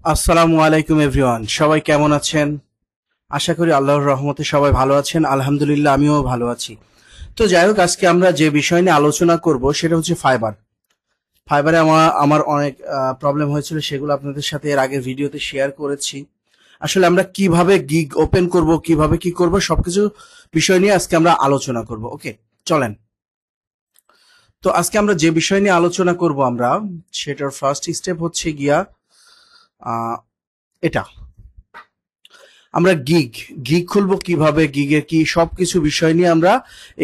আসসালামু আলাইকুম এভরিওয়ান, সবাই কেমন আছেন? আশা করি আল্লাহর রহমতে সবাই ভালো আছেন। আলহামদুলিল্লাহ, আমিও ভালো আছি। তো যাই হোক, আজকে আমরা যে বিষয় নিয়ে আলোচনা করব সেটা হচ্ছে ফাইবার। ফাইবারে আমার আমার অনেক প্রবলেম হয়েছিল, সেগুলো আপনাদের সাথে এর আগের ভিডিওতে শেয়ার করেছি। আসলে আমরা কিভাবে গিগ ওপেন করব, কিভাবে কি করব, সবকিছু বিষয় নিয়ে আজকে আমরা আলোচনা করব। ওকে, চলেন। তো আজকে আমরা যে বিষয় নিয়ে আলোচনা করব সেটার ফার্স্ট স্টেপ হচ্ছে গিয়া আহ, এটা আমরা গিগ গিগ খুলবো কিভাবে, গিগের কি সবকিছু বিষয় নিয়ে আমরা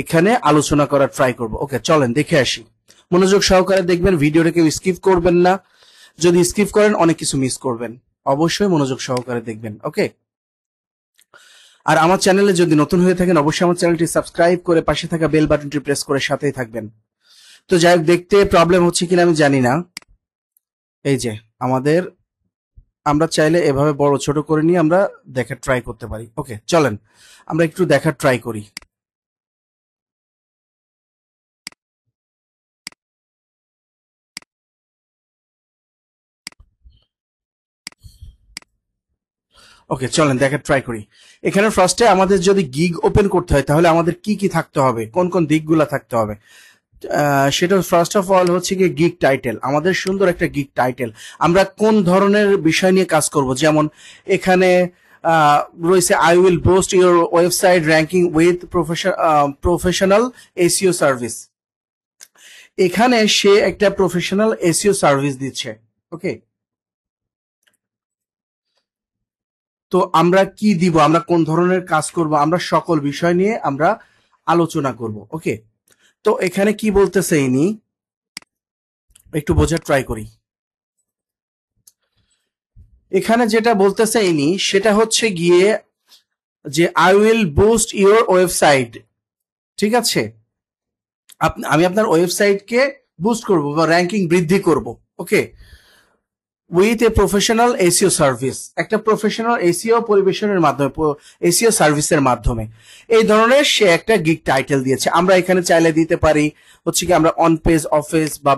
এখানে আলোচনা করার ট্রাই করব। ওকে, চলেন দেখে আসি। মনোযোগ সহকারে দেখবেন, ভিডিওটা কেউ স্কিপ করবেন না। যদি স্কিপ করেন অনেক কিছু মিস করবেন। অবশ্যই মনোযোগ সহকারে দেখবেন। ওকে, আর আমার চ্যানেলে যদি নতুন হয়ে থাকেন অবশ্যই আমার চ্যানেলটি সাবস্ক্রাইব করে পাশে থাকা বেল বাটনটি প্রেস করে সাথেই থাকবেন। তো যাই হোক, দেখতে প্রবলেম হচ্ছে কিনা আমি জানি না। এই যে আমাদের, আমরা চাইলে এভাবে বড় ছোট করে নিয়ে আমরা দেখার ট্রাই করতে পারি। ওকে, চলেন আমরা একটু দেখার ট্রাই করি। ওকে, চলেন দেখার ট্রাই করি। এখানে ফার্স্টে আমাদের যদি গিগ ওপেন করতে হয় তাহলে আমাদের কি কি থাকতে হবে, কোন কোন দিকগুলা থাকতে হবে। সেটা ফার্স্ট অফ অল হচ্ছে কি গিগ টাইটেল। আমাদের সুন্দর একটা গিগ টাইটেল। আমরা কোন ধরনের বিষয় নিয়ে কাজ করব, যেমন এখানে রয়েছে I will boost your website ranking with professional SEO service. এখানে সে একটা প্রফেশনাল এসইও সার্ভিস দিচ্ছে। ওকে, তো আমরা কি দিব, আমরা কোন ধরনের কাজ করব, আমরা সকল বিষয় নিয়ে আমরা আলোচনা করব। ওকে, তো এখানে কি বলতেছে ইনি, একটু বোঝার ট্রাই করি। এখানে যেটা বলতেছে ইনি সেটা হচ্ছে গিয়ে যে I will boost your website. ঠিক আছে, আমি আপনার ওয়েবসাইটকে বুস্ট করব বা র্যাঙ্কিং বৃদ্ধি করব। Okay, with a professional SEO service, একটা প্রফেশনাল এসিও পরিবেশনের মাধ্যমে, এসিও সার্ভিসের মাধ্যমে। এই ধরনের সে একটা গিগ টাইটেল দিয়েছে। আমরা এখানে চাইলে দিতে পারি হচ্ছে কি আমরা অন পেজ অফিস বা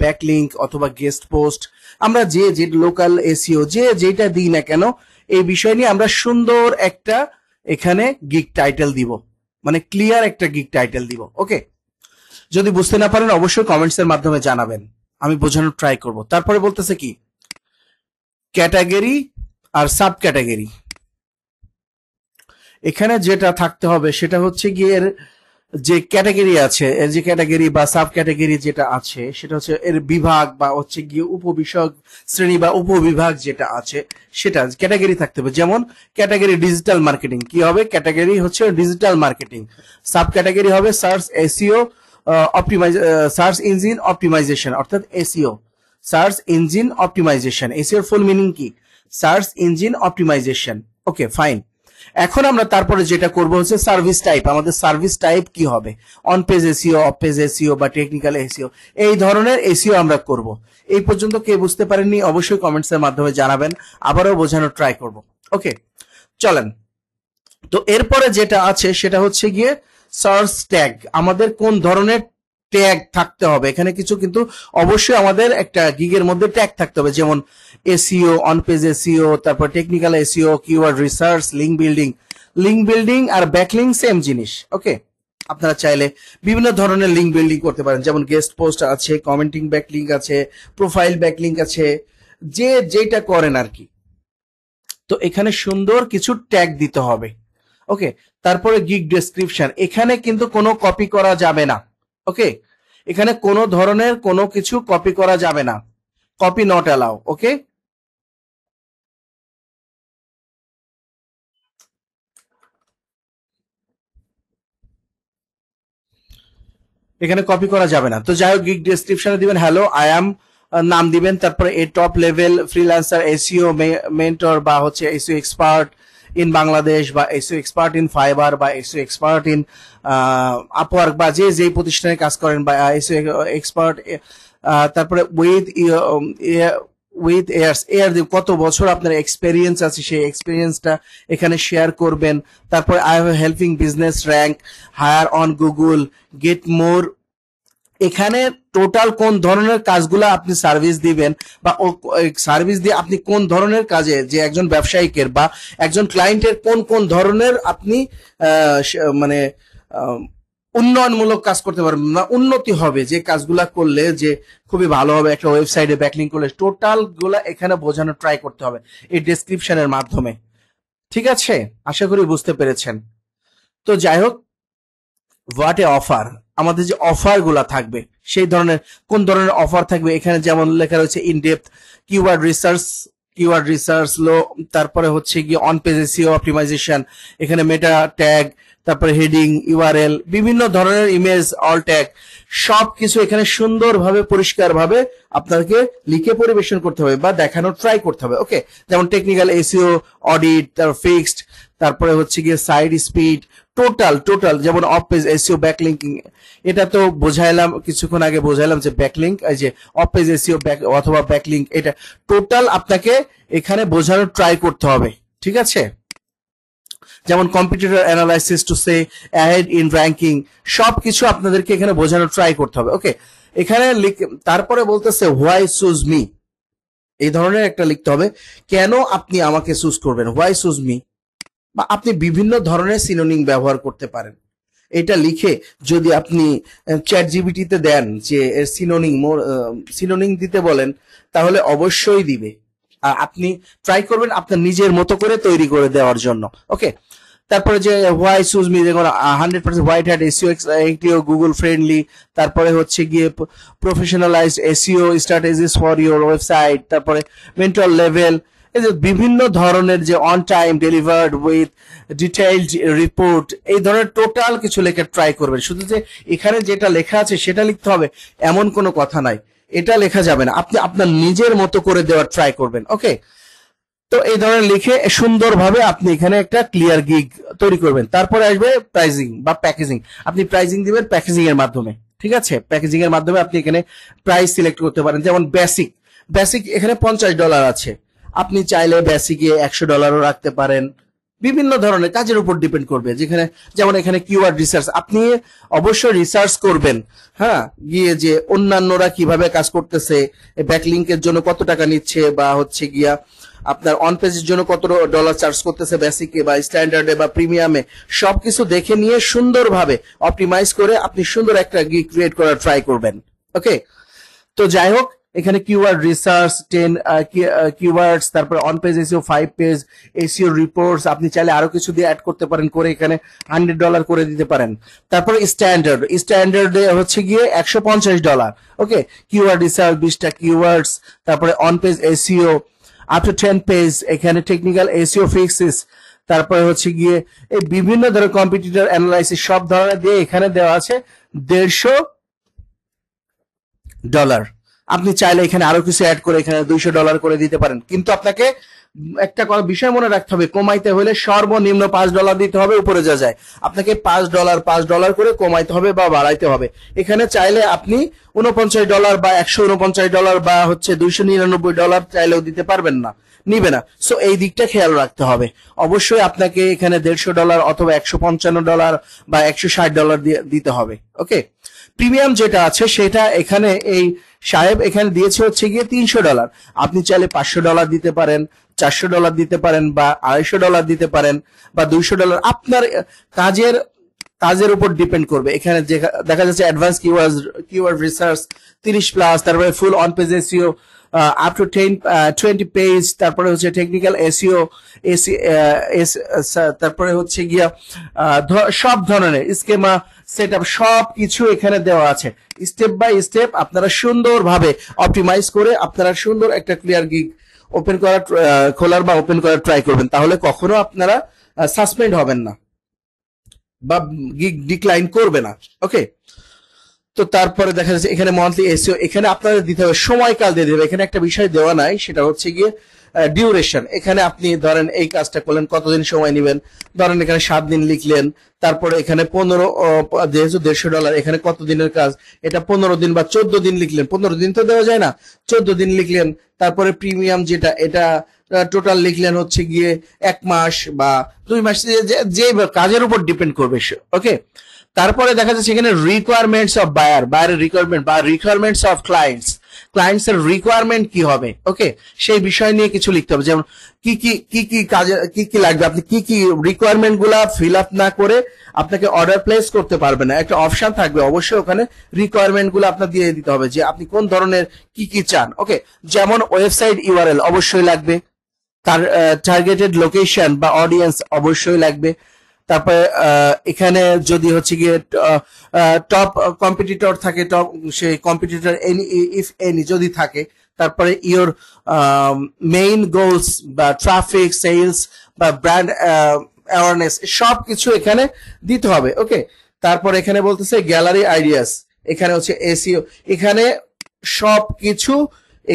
ব্যাকলিংক অথবা গেস্ট পোস্ট, আমরা যে যে লোকাল এসিও যে যেটা দিই না কেন, এই বিষয় নিয়ে আমরা সুন্দর একটা এখানে গিগ টাইটেল দিব, মানে ক্লিয়ার একটা গিগ টাইটেল দিব। ওকে, যদি বুঝতে না পারেন অবশ্যই কমেন্টস এর মাধ্যমে জানাবেন, আমি বোঝানোর ট্রাই করব। তারপরে বলতেছে কি ক্যাটাগরি আর সাব ক্যাটাগরি। এখানে যেটা থাকতে হবে সেটা হচ্ছে গিয়ে এর যে ক্যাটাগরি আছে, এর যে ক্যাটাগরি বা সাব ক্যাটাগরি যেটা আছে সেটা হচ্ছে এর বিভাগ বা হচ্ছে গিয়ে উপবিষয়ক শ্রেণী বা উপবিভাগ যেটা আছে সেটা ক্যাটাগরি থাকতে হবে। যেমন ক্যাটাগরি ডিজিটাল মার্কেটিং কি হবে, ক্যাটাগরি হচ্ছে ডিজিটাল মার্কেটিং। সাব ক্যাটাগরি হবে search SEO search engine optimisation, অর্থাৎ এসইও, সার্চ ইঞ্জিন অপটিমাইজেশন। এসইওর ফুল মিনিং কি, search engine optimisation. Okay, fine. এখন আমরা তারপরে যেটা করব হচ্ছে সার্ভিস টাইপ। আমাদের সার্ভিস টাইপ কি হবে, on page SEO, off page SEO বা টেকনিক্যাল এসইও, এই ধরনের এসইও আমরা করব। এই পর্যন্ত কে বুঝতে পারেননি অবশ্যই কমেন্টস এর মাধ্যমে জানাবেন, আবারও বোঝানোর ট্রাই করব। ওকে, চলেন। তো এরপরে যেটা আছে সেটা হচ্ছে গিয়ে সার্চ ট্যাগ। আমাদের কোন ধরনের ট্যাগ থাকতে হবে, এখানে কিছু কিন্তু অবশ্যই আমাদের একটা গিগের মধ্যে ট্যাগ থাকতে হবে, যেমন এসইও, অন পেজ এসইও, তারপর technical SEO, keyword research, link building. Link building আর ব্যাকলিঙ্ক সেম জিনিস। ওকে, আপনারা চাইলে বিভিন্ন ধরনের লিঙ্ক বিল্ডিং করতে পারেন, যেমন গেস্ট পোস্ট আছে, কমেন্টিং ব্যাকলিঙ্ক আছে, প্রোফাইল ব্যাকলিঙ্ক আছে, যে যেটা করেন আর কি। তো এখানে সুন্দর কিছু ট্যাগ দিতে হবে। ওকে, তারপরে গিগ ডেসক্রিপশন। এখানে কিন্তু কোনো কপি করা যাবে না। ওকে, এখানে কোনো ধরনের কোনো কিছু কপি করা যাবে না, কপি নট অ্যালাউ। ওকে, এখানে কপি করা যাবে না। তো যাই হোক, গিগ ডেসক্রিপশনে দিবেন হ্যালো আই অ্যাম, নাম দিবেন, তারপরে a top level freelancer SEO mentor বা হচ্ছে এসইও এক্সপার্ট ইন বাংলাদেশ বা এসইও এক্সপার্ট ইন ফাইবার বা এসইও এক্সপার্ট ইন আপওয়ার্ক বা যে যেই প্রতিষ্ঠানে কাজ করেন বা এসইও এক্সপার্ট। তারপরে উইথ এয়ার্স, কত বছর আপনার এক্সপেরিয়েন্স আছে সেই এক্সপেরিয়েন্সটা এখানে শেয়ার করবেন। তারপরে I have helping business rank, higher on Google, get more এখানে টোটাল কোন ধরনের কাজগুলো আপনি সার্ভিস দিবেন বা সার্ভিস দিয়ে আপনি কোন ধরনের কাজে, যে একজন ব্যবসায়িকের বা একজন ক্লায়েন্টের কোন কোন ধরনের আপনি মানে উন্নয়নমূলক কাজ করতে পারবেন না, উন্নতি হবে যে কাজগুলা করলে যে খুবই ভালো হবে, একটা ওয়েবসাইটে ব্যাকলিংক করলে টোটাল গুলা এখানে বোঝানো ট্রাই করতে হবে এই ডেসক্রিপশনের মাধ্যমে। ঠিক আছে, আশা করি বুঝতে পেরেছেন। তো যাই হোক, হোয়াট এ অফার, আমাদের যে অফার গুলা থাকবে সেই ধরনের কোন ধরনের অফার থাকবে এখানে যেমন লেখা রয়েছে ইন ডেপথ কিওয়ার্ড রিসার্চ লো, তারপরে হচ্ছে গিয়ে অন পেজ এসইও অপটিমাইজেশন, এখানে মেটা ট্যাগ, তারপরে হেডিং, ইউআরএল, বিভিন্ন ধরনের ইমেজ, অল ট্যাগ, সবকিছু এখানে সুন্দরভাবে পরিষ্কারভাবে আপনাকে লিখে পরিবেশন করতে হবে বা দেখানোর ট্রাই করতে হবে। ওকে, যেমন টেকনিক্যাল এসইও, অডিট, তারপর ফিক্সড, তারপরে হচ্ছে গিয়ে সাইড স্পিড, টোটাল যেমন অফ পেজ এসইও, ব্যাকলিংকিং, এটা তো বোঝাইলাম কিছুক্ষণ আগে, বোঝাইলাম যে ব্যাকলিংক, এই যে অফ পেজ এসইও অথবা ব্যাকলিংক, এটা টোটাল আপনাকে এখানে বোঝানোর ট্রাই করতে হবে। ঠিক আছে, যেমন competitor analysis to say ahead in ranking, সবকিছু আপনাদেরকে এখানে বোঝানোর ট্রাই করতে হবে। ওকে, এখানে তারপরে বলতেছে হোয়াই চুজ মি, এই ধরনের একটা লিখতে হবে, কেন আপনি আমাকে চুজ করবেন, হোয়াই চুজ মি, বা আপনি বিভিন্ন ধরনের সিনোনিম ব্যবহার করতে পারেন। এটা লিখে যদি আপনি চ্যাট জিপিটিতে দেন যে সিনোনিম দিতে বলেন, তাহলে অবশ্যই দিবে। আর আপনি ট্রাই করবেন আপনার নিজের মতো করে তৈরি করে দেওয়ার জন্য। ওকে, তারপরে যে হোয়াই চুজ মি, যেমন 100% white hat SEO Google friendly, তারপরে হচ্ছে গিয়ে professionalized SEO strategies for your website, তারপরে মেন্টাল লেভেল, এই যে বিভিন্ন ধরনের যে on time delivered with detailed report, এই ধরনের টোটাল কিছু লেখা ট্রাই করবেন। শুধু যে এখানে যেটা লেখা আছে সেটা লিখতে হবে এমন কোনো কথা নাই, এটা লেখা যাবে না, আপনি আপনার নিজের মতো করে দেওয়ার ট্রাই করবেন। ওকে, তো এই ধরনের লিখে সুন্দরভাবে আপনি এখানে একটা ক্লিয়ার গিগ তৈরি করবেন। তারপরে আসবে প্রাইজিং বা প্যাকেজিং, আপনি প্রাইজিং দিবেন প্যাকেজিং এর মাধ্যমে। ঠিক আছে, প্যাকেজিং এর মাধ্যমে আপনি এখানে প্রাইস সিলেক্ট করতে পারেন, যেমন বেসিক এখানে $50 আছে, আপনি চাইলে বেসিকে $100 রাখতে পারেন, বিভিন্ন ধরনের কাজের উপর ডিপেন্ড করবে। যেখানে যেমন এখানে কিওয়ার্ড রিসার্চ, আপনি অবশ্যই রিসার্চ করবেন, হ্যাঁ, গিয়ে যে অন্যান্যরা কিভাবে কাজ করতেছে, ব্যাকলিংকের জন্য কত টাকা নিচ্ছে, বা হচ্ছে গিয়া আপনার অন পেজের জন্য কত ডলার চার্জ করতেছে বেসিকে বা স্ট্যান্ডার্ডে বা প্রিমিয়ামে, সবকিছু দেখে নিয়ে সুন্দরভাবে অপটিমাইজ করে আপনি সুন্দর একটা গিগ ক্রিয়েট করার ট্রাই করবেন। ওকে, তো যাই হোক, এখানে কিওয়ার্ড রিসার্চ 10 কিওয়ার্ডস, তারপরে on page SEO 5 page SEO reports, আপনি চাইলে আরো কিছু দিয়ে অ্যাড করতে পারেন, করে এখানে $100 করে দিতে পারেন। তারপরে স্ট্যান্ডার্ডে হচ্ছে গিয়ে $150। ওকে, কিওয়ার্ড রিসার্চ 20টা কিওয়ার্ডস, তারপরে on page SEO up to 10 page, এখানে টেকনিক্যাল এসইও ফিক্সেস, তারপরে হচ্ছে গিয়ে এই বিভিন্ন ধরনের কম্পিটিটর অ্যানালাইসিস, সব ধরনের দিয়ে এখানে দেওয়া আছে $150। আপনি চাইলে এখানে আরো কিছু অ্যাড করে এখানে $200 করে দিতে পারেন, কিন্তু আপনাকে একটা বিষয় মনে রাখতে হবে, কমাইতে হলে সর্বনিম্ন $5 দিতে হবে, উপরে যা যায় আপনাকে $5 করে কমাইতে হবে বা বাড়াইতে হবে। এখানে চাইলে আপনি $49 বা $149 বা হচ্ছে $299 চাইলেও দিতে পারবেন না, নিবে না। সো এই দিকটা খেয়াল রাখতে হবে। অবশ্যই আপনাকে এখানে $150 অথবা $155 বা $160 দিতে হবে। ওকে, প্রিমিয়াম যেটা আছে সেটা এখানে এই সাহেব এখানে দিয়েছে হচ্ছে গিয়ে $300, আপনি চাইলে $500 দিতে পারেন, $400 দিতে পারেন, বা $250 দিতে পারেন, বা $200, আপনার কাজের উপর ডিপেন্ড করবে। এখানে দেখা যাচ্ছে অ্যাডভান্স কিওয়ার্ড রিসার্চ 30+, তারপরে full on page SEO up to 20 page, তারপরে হচ্ছে টেকনিক্যাল এসইও, তারপরে হচ্ছে গিয়া সব ধরনের স্কেমা সেটআপ, সব কিছু এখানে দেওয়া আছে। স্টেপ বাই স্টেপ আপনারা সুন্দরভাবে অপটিমাইজ করে আপনারা সুন্দর একটা ক্লিয়ার গিগ খোলার বা ওপেন করার ট্রাই করবেন, তাহলে কখনো আপনারা সাসপেন্ড হবেন না বা গিগ ডিক্লাইন করবে না। ওকে, তো তারপরে দেখা যাচ্ছে এখানে মান্থলি এসইও, এখানে আপনাদের দিতে হবে সময়কাল দিয়ে দেবে। এখানে একটা বিষয় দেওয়া নাই, সেটা হচ্ছে গিয়ে ডিউরেশন। এখানে আপনি ধরেন এই কাজটা করলেন, কতদিন সময় নেবেন, ধরেন এখানে 7 দিন লিখলেন, তারপরে এখানে 15 যেহেতু $150 এখানে কত দিনের কাজ, এটা 15 দিন বা 14 দিন লিখলেন, 15 দিন তো দেওয়া যায় না, 14 দিন লিখলেন। তারপরে প্রিমিয়াম যেটা, এটা টোটাল লিখলেন হচ্ছে গিয়ে 1 মাস বা 2 মাস, যে কাজের উপর ডিপেন্ড করবে। ওকে, তারপরে দেখা যাচ্ছে এখানে রিকোয়ারমেন্টস অফ বায়ার, বায়ারের রিকোয়ারমেন্ট বা রিকোয়ারমেন্টস অফ ক্লায়েন্টস, ক্লায়েন্টস এর রিকোয়ারমেন্ট কি হবে, ওকে, সেই বিষয় নিয়ে কিছু লিখতে হবে। যেমন কি কাজে কি লাগবে, আপনি কি রিকোয়ারমেন্ট গুলা ফিল আপ না করে আপনাকে অর্ডার প্লেস করতে পারবেন না। একটা অপশন থাকবে অবশ্যই ওখানে, রিকোয়ারমেন্ট গুলো আপনার দিয়ে দিতে হবে যে আপনি কোন ধরনের কি চান, ওকে। যেমন ওয়েবসাইট ইউআরএল অবশ্যই লাগবে, তার টার্গেটেড লোকেশন বা অডিয়েন্স অবশ্যই লাগবে। তারপরে এখানে যদি হচ্ছে গিয়ে টপ কম্পিটিটর থাকে, টপ সেই কম্পিটিটর এনি ইফ এনি যদি থাকে, তারপরে ইওর মেইন গোলস বা ট্রাফিক, সেলস বা ব্র্যান্ড অ্যাওয়ারনেস সবকিছু এখানে দিতে হবে, ওকে। তারপর এখানে বলতেছে গ্যালারি আইডিয়াস, এখানে হচ্ছে এসইও, এখানে সবকিছু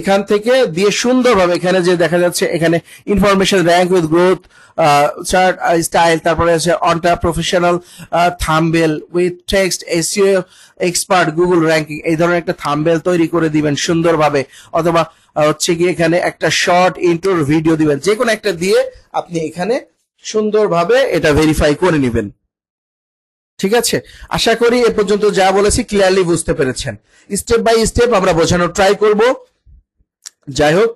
এখান থেকে দিয়ে সুন্দরভাবে এখানে যে দেখা যাচ্ছে এখানে information rank with growth chart style, তারপরে আছে অনটা professional thumbnail with text, SEO expert, Google ranking, এই ধরনের একটা থাম্বনেল তৈরি করে দিবেন সুন্দরভাবে, অথবা হচ্ছে কি এখানে একটা শর্ট ইন্ট্রোর ভিডিও দিবেন, যে কোনো একটা দিয়ে আপনি এখানে সুন্দরভাবে এটা ভেরিফাই করে নেবেন। ঠিক আছে, আশা করি এ পর্যন্ত যা বলেছি ক্লিয়ারলি বুঝতে পেরেছেন। স্টেপ বাই স্টেপ আমরা বোঝানোর ট্রাই করব। যাই হোক,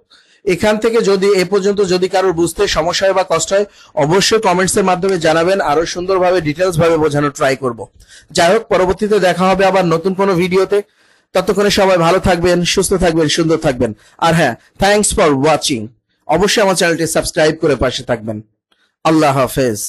এখান থেকে যদি এ পর্যন্ত যদি কারোর বুঝতে সমস্যা হয় বা কষ্ট হয় অবশ্যই কমেন্টস এর মাধ্যমে জানাবেন, আরো সুন্দরভাবে ডিটেলস ভাবে বোঝানোর ট্রাই করব। যাই হোক, পরবর্তীতে দেখা হবে আবার নতুন কোনো ভিডিওতে। ততক্ষণে সবাই ভালো থাকবেন, সুস্থ থাকবেন, সুন্দর থাকবেন। আর হ্যাঁ, থ্যাঙ্কস ফর ওয়াচিং। অবশ্যই আমার চ্যানেলটি সাবস্ক্রাইব করে পাশে থাকবেন। আল্লাহ হাফেজ।